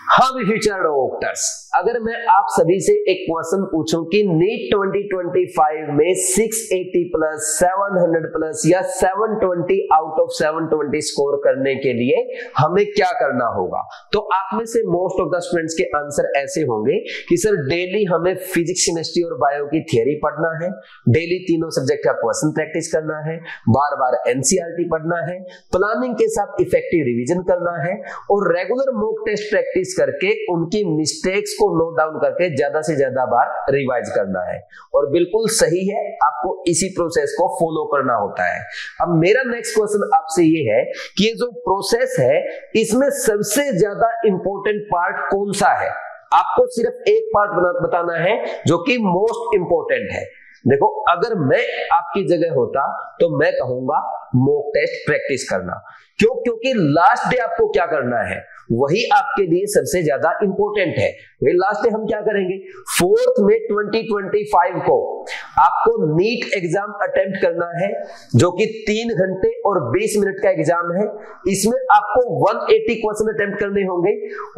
हाँ भी future doctors, अगर मैं आप सभी से एक क्वेश्चन पूछूं कि नीट 2025 में 680 प्लस 700 प्लस या 720 आउट ऑफ 720 स्कोर करने के लिए हमें क्या करना होगा, तो आप में से मोस्ट ऑफ द स्टूडेंट्स के आंसर ऐसे होंगे कि सर डेली हमें फिजिक्स, केमिस्ट्री और बायो की थियरी पढ़ना है, डेली तीनों सब्जेक्ट का क्वेश्चन प्रैक्टिस करना है, बार बार एनसीईआरटी पढ़ना है, प्लानिंग के साथ इफेक्टिव रिवीजन करना है और रेगुलर मॉक टेस्ट प्रैक्टिस करके उनकी मिस्टेक्स को नोट डाउन करके ज्यादा से ज्यादा बार रिवाइज करना है। और बिल्कुल सही है, आपको इसी प्रोसेस को फॉलो करना होता है। अब मेरा नेक्स्ट क्वेश्चन आपसे ये है कि ये जो प्रोसेस है इसमें सबसे ज्यादा इंपॉर्टेंट पार्ट कौन सा है। आपको सिर्फ एक पार्ट बताना है जो कि मोस्ट इंपॉर्टेंट है। देखो, अगर मैं आपकी जगह होता तो मैं कहूंगा मॉक टेस्ट प्रैक्टिस करना। क्यों? क्योंकि लास्ट डे आपको क्या करना है वही आपके लिए सबसे ज्यादा इंपॉर्टेंट है। वही लास्ट डे हम क्या करेंगे, 4 मई 2025 को आपको नीट एग्जाम अटेम्प्ट करना है जो कि 3 घंटे और 20 मिनट का एग्जाम है। इसमें आपको 180 क्वेश्चन अटेम्प्ट करने होंगे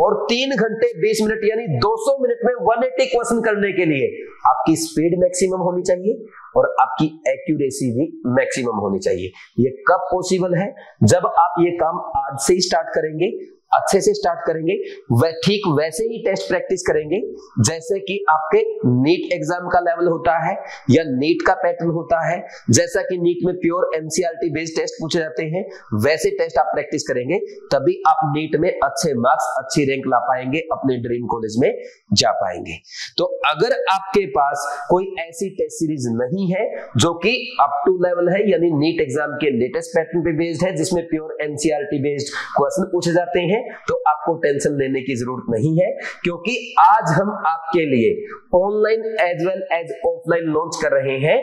और 3 घंटे 20 मिनट यानी 200 मिनट में 180 क्वेश्चन करने के लिए आपकी स्पीड मैक्सिमम होनी चाहिए और आपकी एक्यूरेसी भी मैक्सिमम होनी चाहिए। ये कब पॉसिबल है? जब आप ये काम आज से ही स्टार्ट करेंगे, अच्छे से स्टार्ट करेंगे, वह ठीक वैसे ही टेस्ट प्रैक्टिस करेंगे जैसे कि आपके नीट एग्जाम का लेवल होता है या नीट का पैटर्न होता है। जैसा कि नीट में प्योर एनसीईआरटी बेस्ड टेस्ट पूछे जाते हैं वैसे टेस्ट आप प्रैक्टिस करेंगे, तभी आप नीट में अच्छे मार्क्स, अच्छी रैंक ला पाएंगे, अपने ड्रीम कॉलेज में जा पाएंगे। तो अगर आपके पास कोई ऐसी टेस्ट सीरीज नहीं है जो कि अप टू लेवल है यानी नीट एग्जाम के लेटेस्ट पैटर्न पे बेस्ड है, जिसमें प्योर एनसीईआरटी बेस्ड क्वेश्चन पूछे जाते हैं, तो आपको टेंशन लेने की जरूरत नहीं है, क्योंकि आज हम आपके लिए online as well as offline launch कर रहे हैं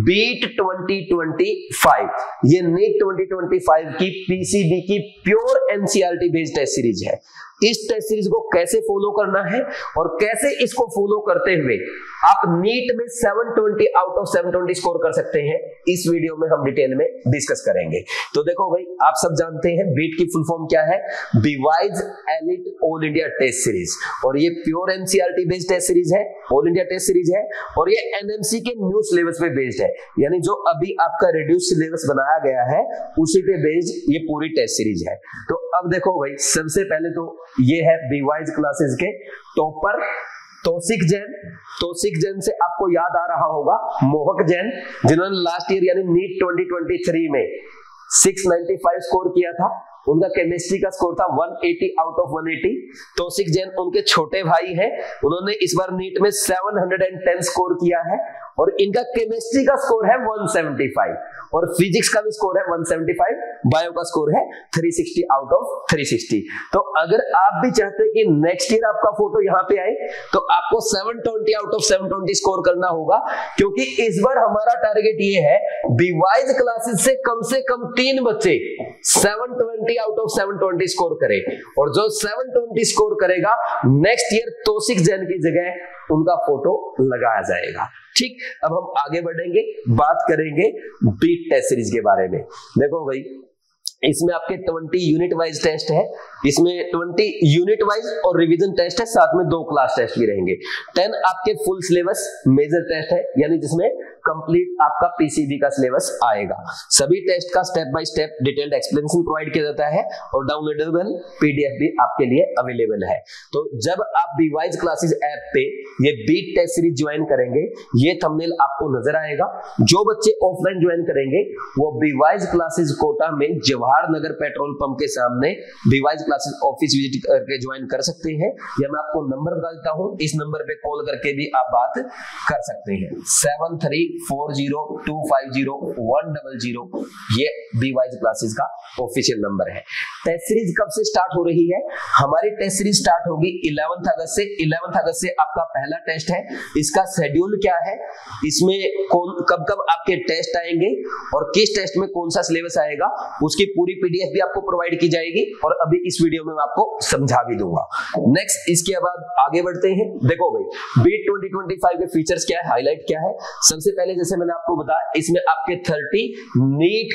बीट 2025। ये नीट 2025 की पीसीबी की pure NCERT based test series है। इस टेस्ट सीरीज को कैसे फॉलो करना है और कैसे इसको फॉलो करते हुए आप नीट में 720 आउट ऑफ 720 स्कोर कर सकते हैं, इस वीडियो में हम डिटेल में डिस्कस करेंगे। तो देखो भाई, आप सब जानते हैं बीट की फुल फॉर्म क्या है, बीवाइज elite all India test series, और ये pure NCERT based test series है, ऑल इंडिया टेस्ट सीरीज है और ये एनएमसी के न्यू सिलेबस पे बेस्ड है, यानी जो अभी आपका रिड्यूस सिलेबस बनाया गया है उसी पे बेस्ड ये पूरी टेस्ट सीरीज है। तो अब देखो भाई, सबसे पहले तो ये है बीवाइज क्लासेस के टॉपर तौसिक जैन। तौसिक जैन से आपको याद आ रहा होगा मोहक जैन, जिन्होंने लास्ट ईयर यानी नीट 2023 में 695 स्कोर किया था। उनका केमिस्ट्री का स्कोर था 180 आउट ऑफ 180। तौसिक जैन उनके छोटे भाई हैं, उन्होंने इस बार नीट में 710 स्कोर किया है और इनका केमिस्ट्री का स्कोर है 175 और फिजिक्स का भी स्कोर है 175, बायो का स्कोर है 360 आउट ऑफ 360। तो अगर आप भी चाहते हैं कि नेक्स्ट ईयर आपका फोटो यहाँ पे आए तो आपको 720 आउट ऑफ 720 स्कोर करना होगा, क्योंकि इस बार हमारा टारगेट ये है बीवाइज क्लासेस से कम 3 बच्चे 720 आउट ऑफ 720 स्कोर करे और जो 720 स्कोर करेगा नेक्स्ट ईयर तौसिक जैन की जगह उनका फोटो लगाया जाएगा। ठीक, अब हम आगे बढ़ेंगे, बात करेंगे बीट टेस्ट सीरीज के बारे में। देखो भाई, इसमें आपके 20 यूनिट वाइज टेस्ट है, इसमें 20 यूनिट वाइज और रिवीजन टेस्ट है, साथ में 2 क्लास टेस्ट भी रहेंगे। 10 आपके फुल सिलेबस मेजर टेस्ट है, यानी जिसमें कंप्लीट आपका पीसीबी का सिलेबस आएगा। सभी टेस्ट का step by step detailed explanation provide किया जाता है और डाउनलोडेबल पीडीएफ भी आपके लिए अवेलेबल है। तो जब आप बीवाइज क्लासेस ऐप पे ये बीट टेस्ट सीरीज ज्वाइन करेंगे, ये थंबनेल आपको नजर आएगा। जो बच्चे ऑफलाइन ज्वाइन करेंगे वो बीवाइज क्लासेस कोटा में जवाहर नगर पेट्रोल पंप के सामने बीवाइज क्लासेस ऑफिस विजिट करके ज्वाइन कर सकते हैं, या मैं आपको नंबर बता देता हूं, इस नंबर पे कॉल करके भी आप बात कर सकते हैं। 7340250100 ये बीवाइज क्लासेस का ऑफिशियल नंबर है। टेस्ट सीरीज कब से स्टार्ट हो रही है? हमारी टेस्ट सीरीज स्टार्ट होगी 11 अगस्त से। 11 अगस्त से आपका पहला टेस्ट है। इसका शेड्यूल क्या है, इसमें कब कब आपके टेस्ट आएंगे और किस टेस्ट में कौन सा सिलेबस आएगा, उसकी पूरी पीडीएफ भी आपको प्रोवाइड की जाएगी और अभी इस वीडियो में मैं आपको समझा भी दूंगा। नेक्स्ट, इसके बाद आगे बढ़ते हैं। देखो भाई, बीट 2025 के फीचर्स क्या है, हाईलाइट क्या है। सबसे पहले जैसे मैंने आपको बताया, इसमें आपके 30 नीट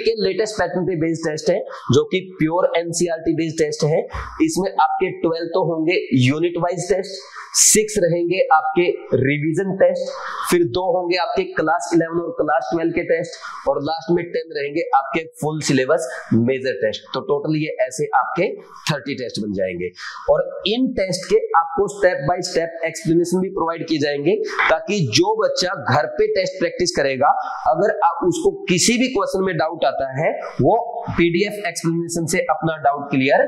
के लेटेस्ट पैटर्न पे बेस्ड टेस्ट है, जो कि प्योर एनसीईआरटी बेस्ड टेस्ट है। इसमें आपके 12 तो होंगे यूनिट वाइज टेस्ट, 6 रहेंगे आपके रिवीजन टेस्ट, फिर 2 होंगे आपके क्लास 11 और क्लास 12 के टेस्ट, और लास्ट में 10 रहेंगे आपके फुल सिलेबस मेजर टेस्ट। तो टोटल ये ऐसे आपके 30 टेस्ट बन जाएंगे। और इन टेस्ट के आपको स्टेप बाय स्टेप एक्सप्लेनेशन भी प्रोवाइड किए जाएंगे, ताकि जो बच्चा घर पे टेस्ट प्रैक्टिस करेगा, अगर उसको किसी भी क्वेश्चन में डाउट आता है, वो पीडीएफ एक्सप्लेनेशन से अपना डाउट क्लियर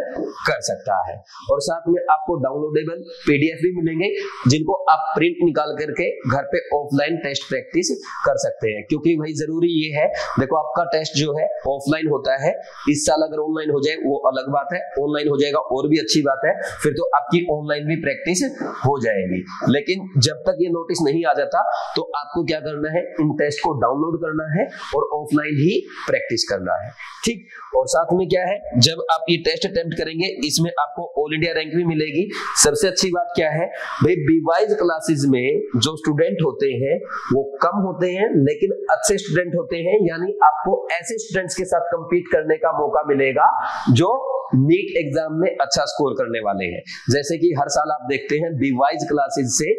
कर सकता है। और साथ में आपको डाउनलोडेबल पीडीएफ भी मिलेंगे, जिनको आप प्रिंट निकाल करके घर पे ऑफलाइन टेस्ट प्रैक्टिस कर सकते हैं। क्योंकि भाई जरूरी ये है, देखो आपका टेस्ट जो है ऑफलाइन होता है, इस साल अगर ऑनलाइन हो जाए वो अलग बात है, ऑनलाइन हो जाएगा और भी अच्छी बात है, फिर तो आपकी ऑनलाइन भी प्रैक्टिस हो जाएगी। लेकिन जब तक ये नोटिस नहीं आ जाता, तो आपको क्या करना है, इन टेस्ट को डाउनलोड करना है और ऑफलाइन ही प्रैक्टिस करना है, ठीक। और साथ में क्या है, जब आप ये टेस्ट अटेम्प्ट करेंगे, इसमें आपको ऑल इंडिया रैंक भी मिलेगी। सबसे अच्छी बात क्या है भाई, बीवाइज क्लासेस में जो स्टूडेंट होते हैं वो कम होते हैं, लेकिन अच्छे स्टूडेंट होते हैं। यानी आपको ऐसे स्टूडेंट्स के साथ compete करने का मौका मिलेगा जो नीट एग्जाम में अच्छा स्कोर करने वाले हैं। जैसे कि हर साल आप देखते हैं बीवाइज क्लासेस से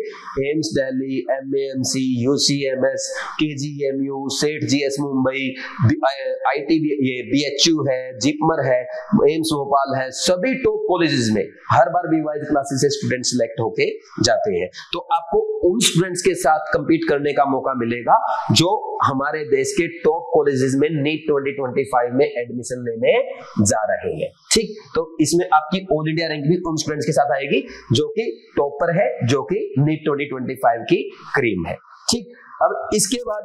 एम्स दिल्ली, एमएएमसी, यूसीएमएस, केजीएमयू, सेठ जीएस मुंबई, आईटी, ये बीएचयू है, जिपमर है, एम्स भोपाल है, सभी टॉप कॉलेजेस में हर बार बीवाइज क्लासेस से स्टूडेंट सिलेक्ट होके जाते हैं। तो आपको उन स्टूडेंट्स के साथ compete करने का मौका मिलेगा जो हमारे देश के टॉप कॉलेजेस में नीट 2025 में एडमिशन लेने जा रहे हैं, ठीक। तो इसमें आपकी ऑल इंडिया रैंक भी उन स्टूडेंट्स के साथ आएगी जो कि टॉपर है, जो कि नीट 2025 की क्रीम है, ठीक। अब इसके बाद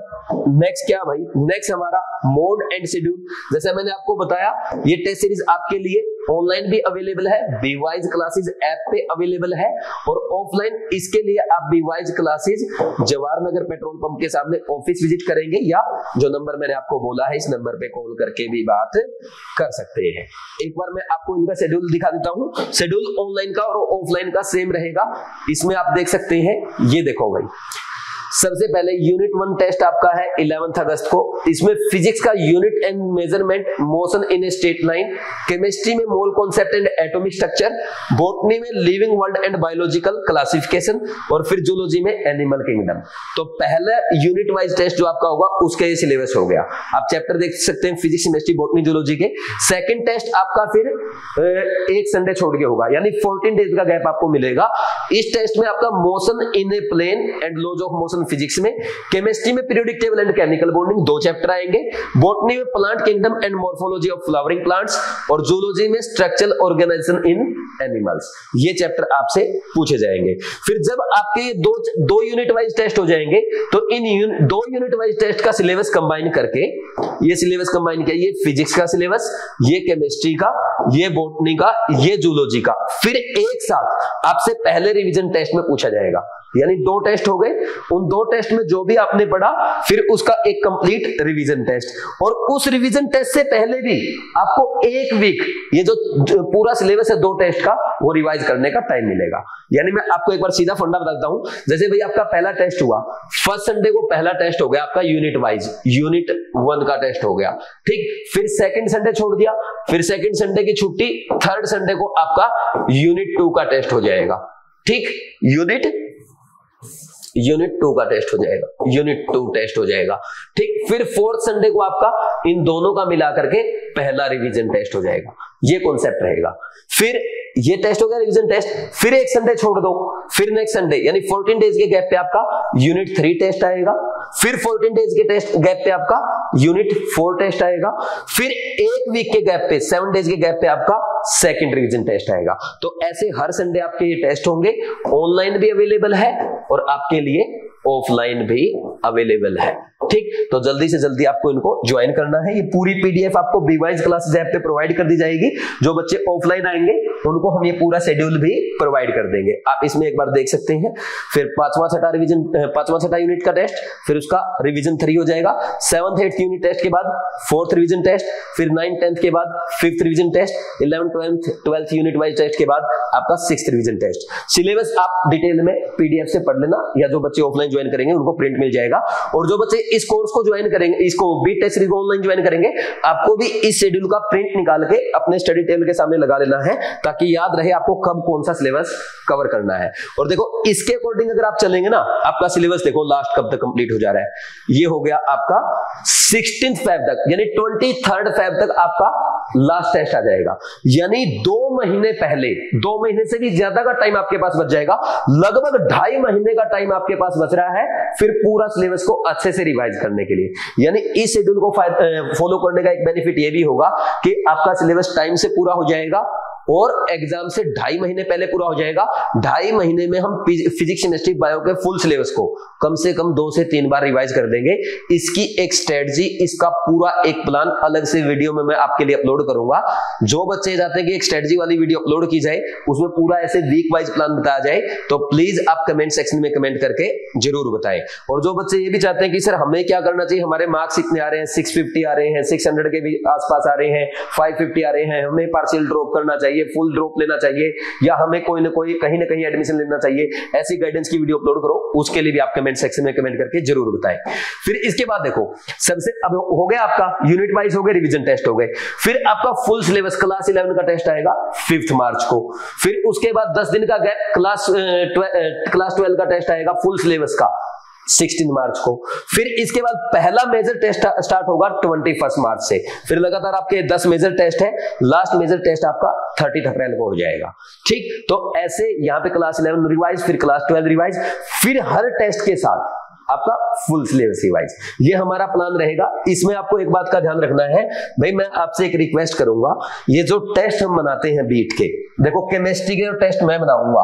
नेक्स्ट क्या भाई, नेक्स्ट हमारा मोड एंड शेड्यूल। जैसे मैंने आपको बताया, ये टेस्ट सीरीज आपके लिए ऑनलाइन भी अवेलेबल है, बीवाइज क्लासेस ऐप पे अवेलेबल है, और ऑफलाइन इसके लिए आप बीवाइज classes Jawahar Nagar petrol pump के सामने ऑफिस विजिट करेंगे, या जो नंबर मैंने आपको बोला है इस नंबर पे कॉल करके भी बात कर सकते हैं। एक बार मैं आपको इनका शेड्यूल दिखा देता हूं। शेड्यूल ऑनलाइन का और ऑफलाइन का सेम रहेगा। इसमें आप देख सकते हैं, ये देखो भाई, सबसे पहले यूनिट 1 टेस्ट आपका है 11 अगस्त को। इसमें फिजिक्स का unit and measurement, motion in a straight line, chemistry में mole concept and atomic structure, botany में living world and biological classification, और फिर जूलॉजी में एनिमल किंगडम। तो पहला यूनिट वाइज टेस्ट जो आपका होगा उसका ये सिलेबस हो गया। आप चैप्टर देख सकते हैं फिजिक्स, केमिस्ट्री, बॉटनी, जूलॉजी के। सेकंड टेस्ट आपका फिर एक संडे छोड़ के होगा, यानी 14 डेज का गैप आपको मिलेगा। इस टेस्ट में आपका motion in a plane and laws of motion physics में, केमिस्ट्री में periodic table and chemical bonding 2 chapter आएंगे, बॉटनी में plant kingdom and morphology of flowering plants, और जूलॉजी में स्ट्रक्चरल ऑर्गेनाइजेशन इन एनिमल्स। ये चैप्टर आपसे पूछे जाएंगे। फिर जब आपके ये दो यूनिट वाइज टेस्ट हो जाएंगे, तो इन 2 यूनिट वाइज टेस्ट का सिलेबस कंबाइन करके, ये सिलेबस कंबाइन किया, ये फिजिक्स का सिलेबस, ये केमिस्ट्री का, ये बॉटनी का, ये जूलॉजी का, फिर एक साथ आपसे पहले रिवीजन टेस्ट में पूछा जाएगा। यानी 2 टेस्ट हो गए, उन 2 टेस्ट में जो भी आपने पढ़ा, फिर उसका एक कंप्लीट रिवीजन टेस्ट, और उस रिवीजन टेस्ट से पहले भी आपको 1 वीक ये जो पूरा सिलेबस है 2 टेस्ट का, वो रिवाइज करने का टाइम मिलेगा। यानी मैं आपको एक बार सीधा फंडा बताता हूं। जैसे भाई आपका पहला टेस्ट हुआ, फर्स्ट संडे को पहला टेस्ट हो गया आपका यूनिट वाइज, यूनिट 1 का टेस्ट हो गया, ठीक। फिर सेकंड संडे छोड़ दिया, फिर सेकंड संडे की छुट्टी, थर्ड संडे को आपका यूनिट 2 का टेस्ट हो जाएगा, ठीक। यूनिट 2 का टेस्ट हो जाएगा, यूनिट 2 टेस्ट हो जाएगा, ठीक। फिर फोर्थ संडे को आपका इन दोनों का मिला करके पहला रिवीजन टेस्ट हो जाएगा। ये कॉन्सेप्ट रहेगा। फिर ये टेस्ट हो गया रिवीजन टेस्ट, फिर एक संडे छोड़ दो, फिर नेक्स्ट संडे यानी 14 डेज के गैप पे आपका यूनिट 3 टेस्ट आएगा, फिर 14 डेज के टेस्ट गैप पे आपका यूनिट 4 टेस्ट आएगा, फिर एक वीक के गैप पे 7 डेज के गैप पे आपका सेकंड रिवीजन टेस्ट आएगा। तो ऐसे हर संडे आपके ये टेस्ट होंगे। ऑनलाइन भी अवेलेबल है और आपके लिए ऑफलाइन भी अवेलेबल है, ठीक, तो जल्दी से जल्दी आपको इनको ज्वाइन करना है। ये पूरी पीडीएफ आपको बीवाइज क्लासेस ऐप पे प्रोवाइड कर दी जाएगी। जो बच्चे ऑफलाइन आएंगे उनको हम ये पूरा शेड्यूल भी प्रोवाइड कर देंगे, आप इसमें एक बार देख सकते हैं। फिर पांचवा छठा यूनिट का टेस्ट, फिर उसका रिवीजन 3 हो जाएगा। 7th 8th यूनिट टेस्ट के बाद 4th रिवीजन टेस्ट, फिर 9th 10th के बाद 5th revision test, 11th 12th unit wise test के बाद आपका 6th रिवीजन टेस्ट। सिलेबस आप डिटेल में पीडीएफ से पढ़ लेना, या जो बच्चे ऑफलाइन ज्वाइन करेंगे उनको प्रिंट मिल जाएगा। और जो बच्चे इस कोर्स को ज्वाइन करेंगे, इसको बीट टेस्ट सीरीज को ऑनलाइन ज्वाइन करेंगे, आपको भी इस शेड्यूल का प्रिंट निकाल के अपने स्टडी टेबल के सामने लगा लेना है, ताकि याद रहे आपको कब कौन सा सिलेबस कवर करना है। और देखो इसके अकॉर्डिंग अगर आप चलेंगे ना, आपका सिलेबस देखो लास्ट कब तक कंप्लीट हो जा रहा है। ये हो गया आपका 16 फेब तक, यानी 23 फेब तक आपका लास्ट टेस्ट आ जाएगा। यानी 2 महीने पहले, 2 महीने से भी ज्यादा का टाइम आपके पास बच जाएगा। लगभग 2.5 महीने का टाइम आपके पास बच रहा है फिर पूरा सिलेबस को अच्छे से रिवाइज करने के लिए। यानी इस शेड्यूल को फॉलो करने का एक बेनिफिट ये भी होगा कि आपका सिलेबस टाइम से पूरा हो जाएगा और एग्जाम से 2.5 महीने पहले पूरा हो जाएगा। 2.5 महीने में हम फिजिक्स केमिस्ट्री बायो के फुल सिलेबस को कम से कम 2 से 3 बार रिवाइज कर देंगे। इसकी एक स्ट्रेटजी, इसका पूरा एक प्लान अलग से वीडियो में मैं आपके लिए अपलोड करूंगा। जो बच्चे चाहते हैं कि एक स्ट्रेटजी वाली वीडियो अपलोड की जाए, उसमें पूरा ऐसे वीक वाइज प्लान बताया जाए, तो प्लीज आप कमेंट सेक्शन में कमेंट करके जरूर बताएं। और जो बच्चे ये भी चाहते हैं कि सर हमें क्या करना चाहिए, हमारे मार्क्स इतने आ रहे हैं, 650 आ रहे हैं, 600 के भी आसपास आ रहे हैं, 550 आ रहे हैं, हमें पार्शियल ड्रॉप करना चाहिए, फुल ड्रॉप लेना चाहिए, या हमें कोई ना कोई कहीं ना कहीं एडमिशन लेना चाहिए, ऐसी गाइडेंस की वीडियो अपलोड करो, उसके लिए भी आप कमेंट सेक्शन में कमेंट करके जरूर बताएं। फिर इसके बाद देखो सबसे अब हो गया आपका यूनिट वाइज हो गए, रिवीजन टेस्ट हो गए, फिर आपका फुल सिलेबस क्लास 11 का टेस्ट आएगा 5 मार्च को। फिर उसके बाद 10 दिन का गैप क्लास 12 का टेस्ट आएगा फुल सिलेबस का 16 मार्च को। फिर इसके बाद पहला मेजर टेस्ट स्टार्ट होगा 21 मार्च से। फिर लगातार आपके 10 मेजर टेस्ट है, लास्ट मेजर टेस्ट आपका 30 अप्रैल को हो जाएगा। ठीक, तो ऐसे यहाँ पे क्लास 11 रिवाइज, फिर क्लास 12 रिवाइज, फिर हर टेस्ट के साथ आपका फुल सिलेबस रिवाइज। ये हमारा प्लान रहेगा। इसमें आपको एक बात का ध्यान रखना है भाई, मैं आपसे एक रिक्वेस्ट करूंगा, ये जो टेस्ट हम बनाते हैं बीट के, देखो केमिस्ट्री के टेस्ट मैं बनाऊंगा,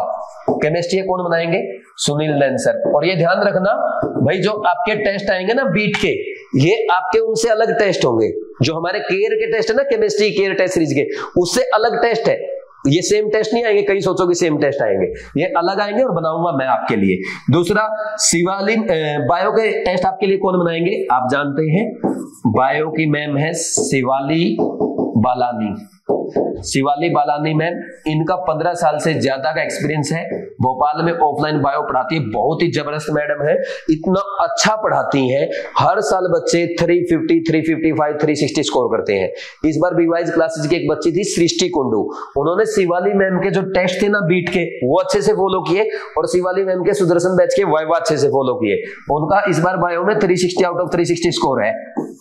केमिस्ट्री कौन बनाएंगे, सुनील नैन सर। और ये ध्यान रखना भाई, जो आपके टेस्ट आएंगे ना बीट के, ये आपके उनसे अलग टेस्ट होंगे। जो हमारे केयर के टेस्ट है ना, केमिस्ट्री केयर टेस्ट सीरीज के, उससे अलग टेस्ट है। ये सेम टेस्ट नहीं आएंगे, कहीं सोचो कि सेम टेस्ट आएंगे, ये अलग आएंगे और बनाऊंगा मैं आपके लिए। दूसरा शिवाली बायो के टेस्ट आपके लिए कौन बनाएंगे, आप जानते हैं, बायो की मैम है शिवाली बालानी। शिवाली बालानी मैम, इनका 15 साल से ज्यादा का एक्सपीरियंस है, भोपाल में ऑफलाइन बायो पढ़ाती है, बहुत ही जबरदस्त मैडम है, इतना अच्छा पढ़ाती हैं। हर साल बच्चे 350, 355, 360 स्कोर करते हैं। इस बार बीवाइज क्लासेस की एक बच्ची थी सृष्टि कुंडू, उन्होंने शिवाली मैम के जो टेस्ट थे ना बीट के, वो अच्छे से फॉलो किए, और शिवाली मैम के सुदर्शन बैच के वाइवा अच्छे से फॉलो किए। उनका इस बार बायो में 360 आउट ऑफ 360 स्कोर है,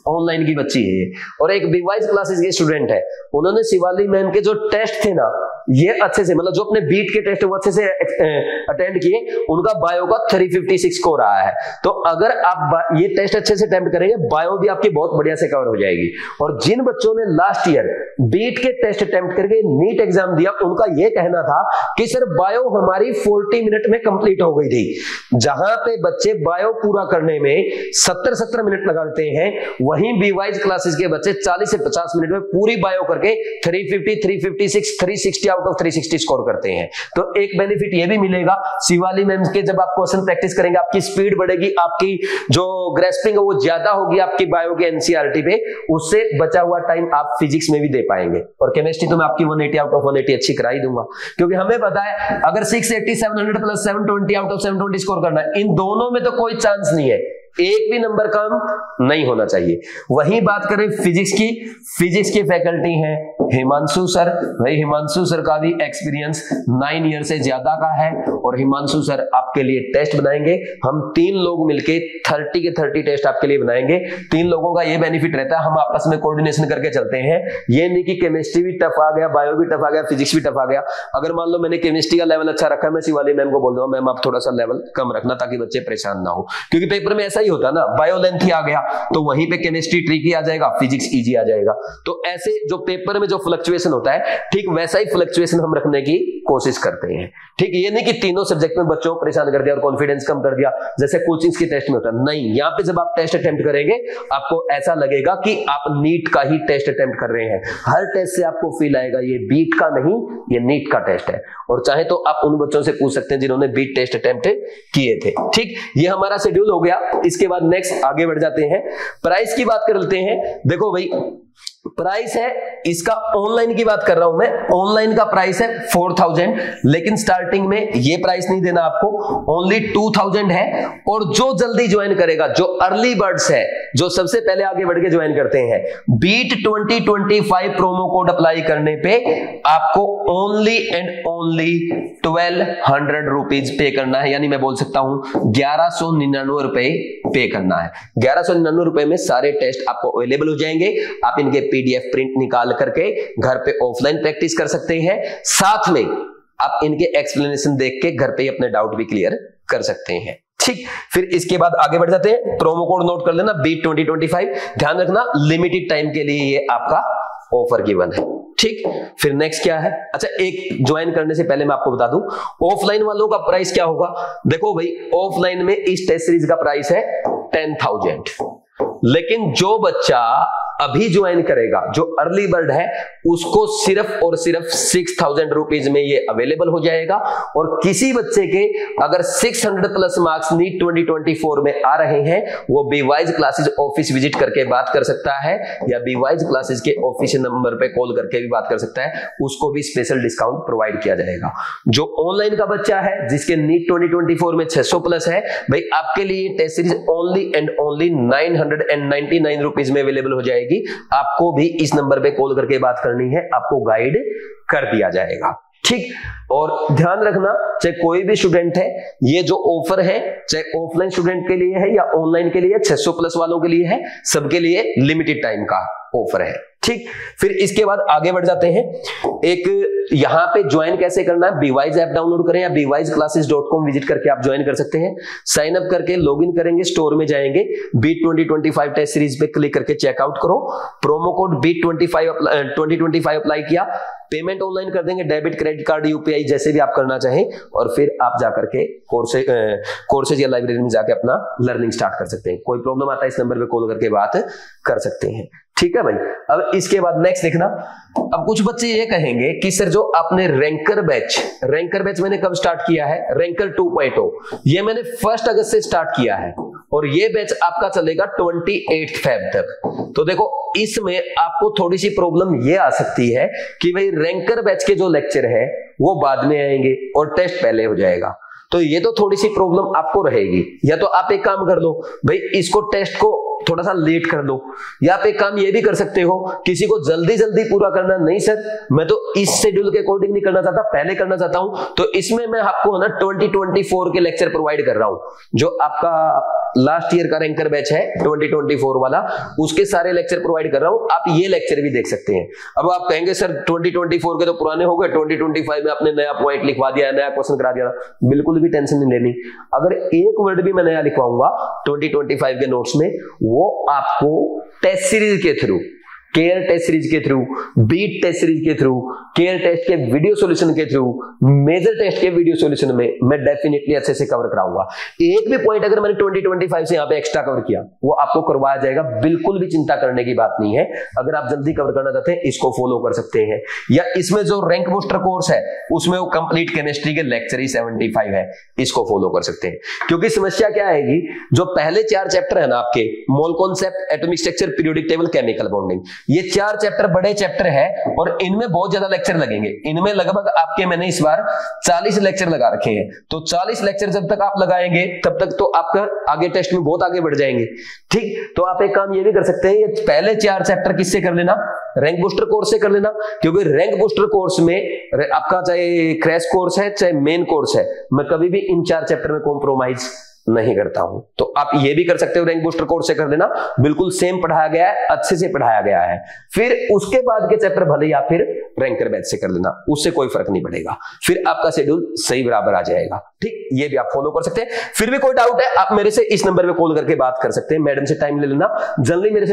ऑनलाइन की बच्ची है ये। और एक बीवाइज क्लासेस की स्टूडेंट है, उन्होंने शिवाली मैम के जो टेस्ट थे ना, ये अच्छे से, मतलब जो अपने बीट के टेस्ट वो अच्छे से अटेंड किए, उनका बायो का 356 स्कोर आया है। तो अगर आप ये टेस्ट अच्छे से अटेम्प्ट करेंगे, बायो भी आपकी बहुत बढ़िया से कवर हो जाएगी। और जिन बच्चों ने लास्ट ईयर बीट के टेस्ट अटेम्प्ट करके नीट एग्जाम दिया, उनका यह कहना था कि सर बायो हमारी 40 मिनट में कंप्लीट हो गई थी। जहां पे बच्चे बायो पूरा करने में 70 मिनट लगाते हैं, वहीं बीवाइज क्लासेस के बच्चे 40 से 50 मिनट में पूरी बायो करके 350, 356, 360 आउट ऑफ 360 स्कोर करते हैं। तो एक बेनिफिट ये भी मिलेगा शिवाली मैम के, जब आप क्वेश्चन प्रैक्टिस करेंगे, आपकी स्पीड बढ़ेगी, आपकी जो ग्रेस्पिंग है वो ज्यादा होगी आपकी बायो के एनसीईआरटी पे, उससे बचा हुआ टाइम आप फिजिक्स में भी दे पाएंगे। और केमिस्ट्री तो मैं आपकी 180 आउट ऑफ 180 अच्छी करा ही दूंगा, क्योंकि हमें पता है अगर 680, 700 प्लस 720 आउट ऑफ 720 स्कोर करना है, इन दोनों में तो कोई चांस नहीं है, एक भी नंबर कम नहीं होना चाहिए। वहीं बात करें फिजिक्स की, फिजिक्स की फैकल्टी हैं हिमांशु सर। भाई हिमांशु सर का भी एक्सपीरियंस 9 ईयर से ज्यादा का है, और हिमांशु सर आपके लिए टेस्ट बनाएंगे। हम 3 लोग मिलके 30 के 30 टेस्ट आपके लिए बनाएंगे। 3 लोगों का ये बेनिफिट रहता है, हम आपस में कोऑर्डिनेशन करके चलते हैं। ये नहीं कि केमिस्ट्री भी टफ आ गया, बायो भी टफ आ गया, फिजिक्स भी टफ आ गया। अगर मान लो मैंने केमिस्ट्री का लेवल अच्छा रखा है, मैं शिवाली मैम को बोल दूंगा मैम आप थोड़ा सा लेवल कम रखना, ताकि बच्चे परेशान ना हो। क्योंकि पेपर में ऐसा ही होता ना, बायो लेंथ ही आ गया तो वहीं पे केमिस्ट्री ट्रिकी आ जाएगा, फिजिक्स इजी आ जाएगा। तो ऐसे जो पेपर में जो फ्लक्चुएशन होता है ठीक वैसा ही फ्लक्चुएशन हम रखने की कोशिश करते हैं। ठीक, ये नहीं कि तीनों सब्जेक्ट में बच्चों को परेशान कर दिया और कॉन्फिडेंस कम कर दिया जैसे कोचिंग के टेस्ट में होता है। नहीं, यहाँ पे जब आप टेस्ट अटेम्प्ट करेंगे आपको ऐसा लगेगा कि आप नीट का ही टेस्ट अटेम्प्ट कर रहे हैं। हर टेस्ट से आपको फील आएगा ये बीट का नहीं, ये नीट का टेस्ट है। और चाहे तो आप उन बच्चों से पूछ सकते हैं जिन्होंने बीट टेस्ट अटेम्प्ट किए थे। ठीक, ये हमारा शेड्यूल हो गया। इसके बाद नेक्स्ट आगे बढ़ जाते हैं, प्राइस की बात कर लेते हैं। देखो भाई, प्राइस है इसका, ऑनलाइन की बात कर रहा हूं मैं, ऑनलाइन का प्राइस है 4000, लेकिन स्टार्टिंग में ये प्राइस नहीं देना आपको, ओनली 2000 है। और जो जल्दी ज्वाइन करेगा, जो अर्ली बर्ड्स है, जो सबसे पहले आगे बढ़ के ज्वाइन करते हैं, बीट 2025 प्रोमो कोड अप्लाई करने पे आपको ओनली एंड ओनली 1200 रुपीज पे करना है, यानी मैं बोल सकता हूं 1199 रुपए पे करना है। 1199 रुपए में सारे टेस्ट आपको अवेलेबल हो जाएंगे। आप इनके पीडीएफ प्रिंट निकाल करके घर पे ऑफलाइन प्रैक्टिस कर सकते हैं, साथ में आप इनके एक्सप्लेनेशन देख के घर पे ही अपने डाउट भी क्लियर कर सकते हैं। ठीक, फिर इसके बाद आगे बढ़ जाते हैं। प्रोमो कोड नोट कर लेना, बीट 2025, ध्यान रखना लिमिटेड टाइम के लिए ये आपका ऑफर गिवन है। ठीक, फिर नेक्स्ट क्या है, अच्छा एक ज्वाइन करने से पहले मैं आपको बता दूं ऑफलाइन वालों का प्राइस क्या होगा। देखो भाई, ऑफलाइन में इस टेस्ट सीरीज का प्राइस है 10,000, लेकिन जो बच्चा अभी ज्वाइन करेगा, जो अर्ली बर्ड है, उसको सिर्फ और सिर्फ 6000 रुपीज में ये अवेलेबल हो जाएगा। और किसी बच्चे के अगर 600 प्लस मार्क्स नीट 2024 में आ रहे हैं, वो बीवाइज क्लासेस ऑफिस विजिट करके बात कर सकता है, या बीवाइज क्लासेस के ऑफिशियल नंबर पे कॉल करके भी बात कर सकता है, उसको भी स्पेशल डिस्काउंट प्रोवाइड किया जाएगा। जो ऑनलाइन का बच्चा है, जिसके नीट 2024 में 600 प्लस है, भाई आपके लिए test series only and only 999 rupees में अवेलेबल हो जाएगी। आपको भी इस नंबर पे कॉल करके बात करनी है, आपको गाइड कर दिया जाएगा। ठीक, और ध्यान रखना, चाहे कोई भी स्टूडेंट है, ये जो ऑफर है चाहे ऑफलाइन स्टूडेंट के लिए है या ऑनलाइन के लिए, 600 प्लस वालों के लिए है, सबके लिए लिमिटेड टाइम का ऑफर है। ठीक, फिर इसके बाद आगे बढ़ जाते हैं। एक यहां पे ज्वाइन कैसे करना है, बीवाइज ऐप डाउनलोड करें या bewiseclasses.com विजिट करके आप ज्वाइन कर सकते हैं। साइन अप करके लॉगिन करेंगे, स्टोर में जाएंगे, बीट 2025 टेस्ट सीरीज पे क्लिक करके चेकआउट करो, प्रोमो कोड बीट 2025 अप्लाई किया, पेमेंट ऑनलाइन कर देंगे, डेबिट क्रेडिट कार्ड यूपीआई जैसे भी आप करना चाहें, और फिर आप जाकर के कोर्सेज या लाइब्रेरी में जाके अपना लर्निंग स्टार्ट कर सकते हैं। कोई प्रॉब्लम आता है इस नंबर पे कॉल करके बात कर सकते हैं। ठीक है भाई, अब इसके बाद नेक्स्ट देखना। अब कुछ बच्चे ये कहेंगे कि सर जो आपने रैंकर बैच मैंने कब स्टार्ट किया है, रैंकर 2.0, ये मैंने 1 अगस्त से स्टार्ट किया है और ये बैच आपका चलेगा 28 फेब तक। तो देखो, इसमें आपको थोड़ी सी प्रॉब्लम ये आ सकती है कि भाई रैंकर बैच के जो लेक्चर है वो बाद में आएंगे और टेस्ट पहले हो जाएगा, तो ये तो थोड़ी सी प्रॉब्लम आपको रहेगी। या तो आप एक काम कर लो भाई, इसको टेस्ट को थोड़ा सा लेट कर दो, या आप एक काम ये भी कर सकते हो, किसी को जल्दी जल्दी पूरा करना नहीं सर मैं तो इस शेड्यूल के अकॉर्डिंग नहीं करना चाहता, पहले करना चाहता हूं, तो इसमें मैं आपको ना 2024 के लेक्चर प्रोवाइड कर रहा हूं। जो आपका लास्ट ईयर का रैंकर बैच है 2024 वाला, उसके सारे लेक्चर प्रोवाइड कर रहा हूं, आप ये लेक्चर भी देख सकते हैं। अब आप कहेंगे सर 2024 के तो पुराने हो गए, 2025 में आपने नया पॉइंट लिखवा दिया, नया क्वेश्चन करा दिया। बिल्कुल भी टेंशन नहीं लेनी, अगर एक वर्ड भी मैं नया लिखवाऊंगा 2025 के नोट्स में, वो आपको टेस्ट सीरीज के थ्रू, केयर टेस्ट सीरीज के थ्रू, बीट टेस्ट सीरीज के थ्रू, केयर टेस्ट के वीडियो सॉल्यूशन के थ्रू, मेजर टेस्ट के वीडियो सॉल्यूशन में मैं डेफिनेटली अच्छे से कवर कराऊंगा। एक भी पॉइंट अगर मैंने 2025 से यहां पे एक्स्ट्रा कवर किया, वो आपको करवाया जाएगा, बिल्कुल भी चिंता करने की बात नहीं है। अगर आप जल्दी कवर करना चाहते हैं, इसको फॉलो कर सकते हैं। या इसमें जो रैंक बूस्टर कोर्स है, उसमें वो कंप्लीट केमिस्ट्री के लेक्चर ही 75 है, इसको फॉलो कर सकते हैं। क्योंकि समस्या क्या आएगी, जो पहले 4 चैप्टर है ना आपके, mole concept, atomic structure, periodic table, chemical bonding, ये 4 चैप्टर बड़े चैप्टर है और इनमें बहुत ज्यादा लेक्चर लगेंगे। इनमें लगभग आपके मैंने इस बार 40 लेक्चर लगा रखे हैं, तो 40 लेक्चर जब तक आप लगाएंगे तब तक तो आपका आगे टेस्ट में बहुत आगे बढ़ जाएंगे। ठीक, तो आप एक काम ये भी कर सकते हैं, ये पहले 4 चैप्टर किससे कर लेना, रैंक बूस्टर कोर्स से कर लेना। क्योंकि रैंक बूस्टर कोर्स में आपका चाहे क्रैश कोर्स है चाहे मेन कोर्स है, मैं कभी भी इन 4 चैप्टर में कॉम्प्रोमाइज नहीं करता हूं। तो आप ये भी कर सकते हो, रैंक बूस्टर कोर्स से कर देना, बिल्कुल सेम पढ़ाया गया है, अच्छे से पढ़ाया गया है। फिर उसके बाद के चैप्टर भले या फिर रैंकर बैच से कर लेना, उससे कोई फर्क नहीं पड़ेगा, फिर आपका शेड्यूल सही बराबर आ जाएगा। ठीक, ये भी आप फॉलो कर सकते हैं। फिर भी कोई डाउट है आप मेरे से इस नंबर पे कॉल करके बात कर सकते हैं, मैडम से टाइम ले लेना। जनरली मेरे से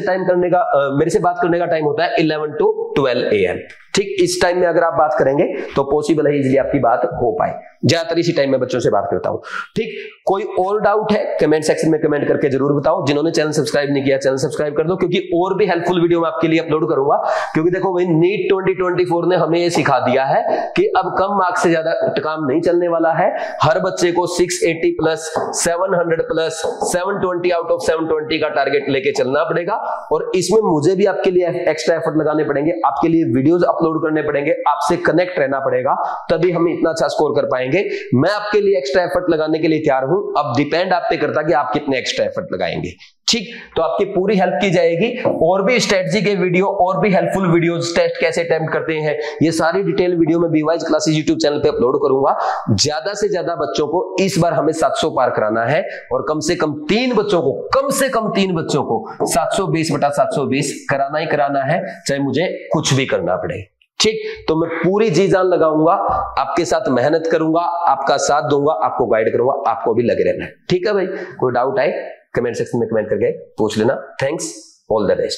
बात करने का टाइम होता है 11 to 12 AM। ठीक, इस टाइम में अगर आप बात करेंगे तो पॉसिबल है इजीली आपकी बात हो पाए, ज्यादातर इसी टाइम में बच्चों से बात करता हूं। ठीक, कोई और डाउट है कमेंट सेक्शन में कमेंट करके जरूर बताओ। जिन्होंने चैनल सब्सक्राइब नहीं किया चैनल सब्सक्राइब कर दो, क्योंकि और भी हेल्पफुल वीडियो मैं आपके लिए अपलोड करूंगा। क्योंकि देखो भाई, नीट 2024 ने हमें ये सिखा दिया है कि अब कम मार्क्स से ज्यादा काम नहीं चलने वाला है। हर बच्चे को 680 प्लस 700 प्लस 720 आउट ऑफ 720 का टारगेट लेके चलना पड़ेगा। और इसमें मुझे भी आपके लिए एक्स्ट्रा एफर्ट लगाने पड़ेंगे, आपके लिए वीडियोस अपलोड करने पड़ेंगे, आपसे कनेक्ट रहना पड़ेगा, तभी हम इतना अच्छा स्कोर कर पाएंगे। मैं आपके लिए एक्स्ट्रा एफर्ट लगाने के लिए तैयार हूं, अब डिपेंड आप पे करता कि आप कितने एक्स्ट्रा एफर्ट लगाएंगे। ठीक, तो आपकी पूरी हेल्प की जाएगी। और भी स्ट्रेटजी के वीडियो और भी हेल्पफुल वीडियोस, टेस्ट कैसे अटेम्प्ट करते हैं, ये सारी डिटेल वीडियो में बीवाइज क्लासेस यूट्यूब चैनल पे अपलोड करूंगा। ज्यादा से ज्यादा बच्चों को इस बार हमें 700 पार कराना है, और कम से कम 3 बच्चों को 720/720 कराना ही कराना है, चाहे मुझे कुछ भी करना पड़े। ठीक, तो मैं पूरी जी जान लगाऊंगा, आपके साथ मेहनत करूंगा, आपका साथ दूंगा, आपको गाइड करूंगा, आपको भी लगे रहना है। ठीक है भाई, कोई डाउट आए कमेंट सेक्शन में कमेंट करके पूछ लेना। Thanks, all the best.